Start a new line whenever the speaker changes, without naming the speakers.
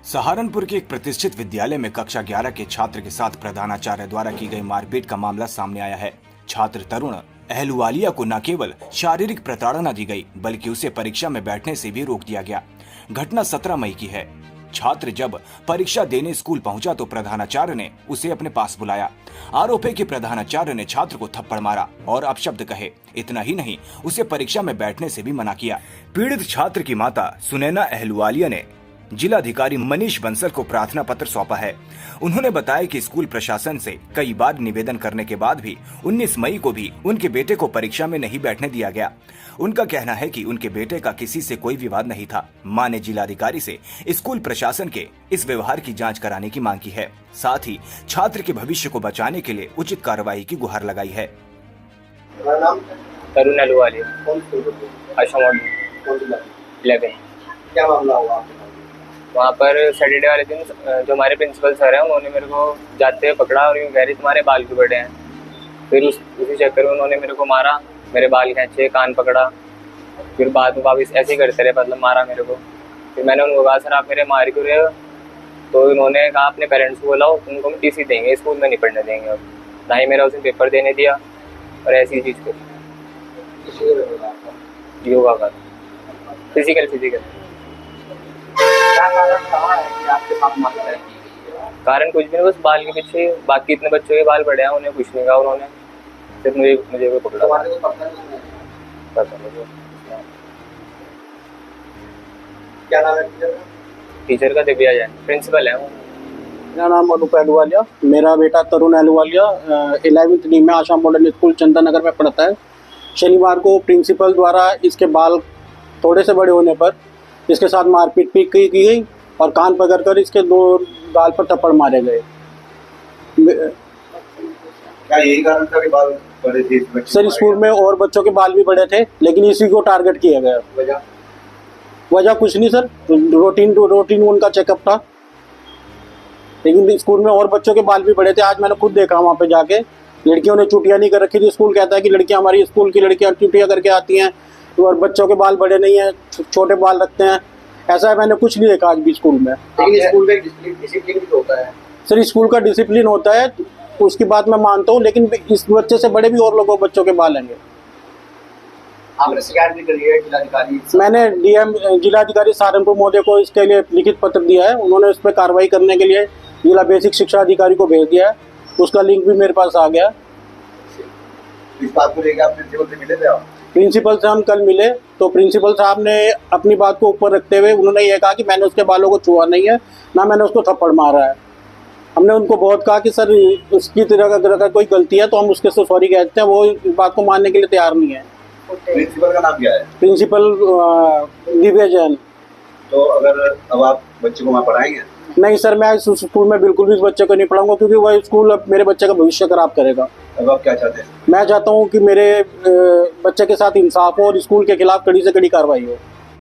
सहारनपुर के एक प्रतिष्ठित विद्यालय में कक्षा 11 के छात्र के साथ प्रधानाचार्य द्वारा की गई मारपीट का मामला सामने आया है। छात्र तरुण अहलुवालिया को न केवल शारीरिक प्रताड़ना दी गई बल्कि उसे परीक्षा में बैठने से भी रोक दिया गया। घटना 17 मई की है। छात्र जब परीक्षा देने स्कूल पहुंचा तो प्रधानाचार्य ने उसे अपने पास बुलाया। आरोप है कि प्रधानाचार्य ने छात्र को थप्पड़ मारा और अपशब्द कहे। इतना ही नहीं, उसे परीक्षा में बैठने से भी मना किया। पीड़ित छात्र की माता सुनैना अहलुवालिया ने जिलाधिकारी मनीष बंसल को प्रार्थना पत्र सौंपा है। उन्होंने बताया कि स्कूल प्रशासन से कई बार निवेदन करने के बाद भी 19 मई को भी उनके बेटे को परीक्षा में नहीं बैठने दिया गया। उनका कहना है कि उनके बेटे का किसी से कोई विवाद नहीं था। मां ने जिलाधिकारी से स्कूल प्रशासन के इस व्यवहार की जांच कराने की मांग की है। साथ ही छात्र के भविष्य को बचाने के लिए उचित कार्रवाई की गुहार लगाई है।
तरुण अहलुवालिया, आशा मॉडल 11।
क्या मामला हुआ?
वहाँ पर सैटरडे वाले दिन जो हमारे प्रिंसिपल सर हैं उन्होंने मेरे को जाते हुए पकड़ा और यूँ कह रही तुम्हारे बाल क्यों बड़े हैं। फिर उसी चक्कर में उन्होंने मेरे को मारा, मेरे बाल खींचे, कान पकड़ा। फिर बाद में वापस ऐसे ही करते रहे, मतलब मारा मेरे को। फिर मैंने उनको कहा सर आप मेरे मार क्यों रहे हो? तो उन्होंने कहा अपने पेरेंट्स को बुलाओ, उनको हम टीसी देंगे, स्कूल में नहीं पढ़ने देंगे। और ना ही मेरा उस दिन पेपर देने दिया और ऐसी चीज़ करी। योगा का फिजिकल कारण कुछ भी नहीं, बस बाल के पीछे। बाकी इतने बच्चों के बाल बड़े हैं, उन्हें कुछ नहीं कहा उन्होंने, सिर्फ मुझे को पकड़ा। पता नहीं
क्या नाम है
टीचर का? दिव्या जैन, प्रिंसिपल है वो।
मेरा नाम अनूप अहलुवालिया, मेरा बेटा तरुण अहलुवालिया 11वीं डी में आशा मॉडल स्कूल चंदन नगर में पढ़ता है। शनिवार को प्रिंसिपल द्वारा इसके बाल थोड़े से बड़े होने पर इसके साथ मारपीट भी की गई और कान पकड़कर इसके 2 गाल पर थप्पड़ मारे गए।
क्या यही कारण था कि बाल बड़े थे?
सर स्कूल में और बच्चों के बाल भी बड़े थे लेकिन इसी को टारगेट किया गया। वजह कुछ नहीं सर, रूटीन उनका चेकअप था। लेकिन स्कूल में और बच्चों के बाल भी बड़े थे। आज मैंने खुद देखा वहाँ पे जाके, लड़कियों ने चुटिया नहीं कर रखी थी। स्कूल कहता है कि लड़कियाँ, हमारी स्कूल की लड़कियाँ चुटिया करके आती हैं और बच्चों के बाल बड़े नहीं हैं, छोटे बाल रखते हैं। ऐसा मैंने कुछ नहीं देखा आज भी स्कूल में।
लेकिन स्कूल में डिसिप्लिन भी होता है
सर, स्कूल का डिसिप्लिन होता है, उसकी बात मैं मानता हूँ, लेकिन इस बच्चे से बड़े भी और लोगों बच्चों के बाल हैं।
आपने शिकायत भी करी है जिलाधिकारी?
मैंने डीएम जिलाधिकारी सहारनपुर महोदय को इसके लिए लिखित पत्र दिया है। उन्होंने उस पर कार्रवाई करने के लिए जिला बेसिक शिक्षा अधिकारी को भेज दिया है। उसका लिंक भी मेरे पास आ गया।
इस बात को लेकर आप प्रिंसिपल से मिले थे? आप
प्रिंसिपल से हम कल मिले तो प्रिंसिपल साहब ने अपनी बात को ऊपर रखते हुए उन्होंने ये कहा कि मैंने उसके बालों को छुआ नहीं है, ना मैंने उसको थप्पड़ मारा है। हमने उनको बहुत कहा कि सर उसकी तरह अगर कोई गलती है तो हम उसके से सॉरी कहते हैं। वो इस बात को मानने के लिए तैयार नहीं है।
प्रिंसिपल का नाम क्या है?
प्रिंसिपल दिव्या जैन।
तो अगर अब आप बच्चे को वहाँ पढ़ाएंगे?
नहीं सर, मैं इस स्कूल में बिल्कुल भी इस बच्चे को नहीं पढ़ाऊंगा क्योंकि वह स्कूल अब मेरे बच्चे का भविष्य खराब करेगा।
अब आप क्या चाहते हैं?
मैं चाहता हूं कि मेरे बच्चे के साथ इंसाफ हो और स्कूल के खिलाफ कड़ी से कड़ी कार्रवाई हो।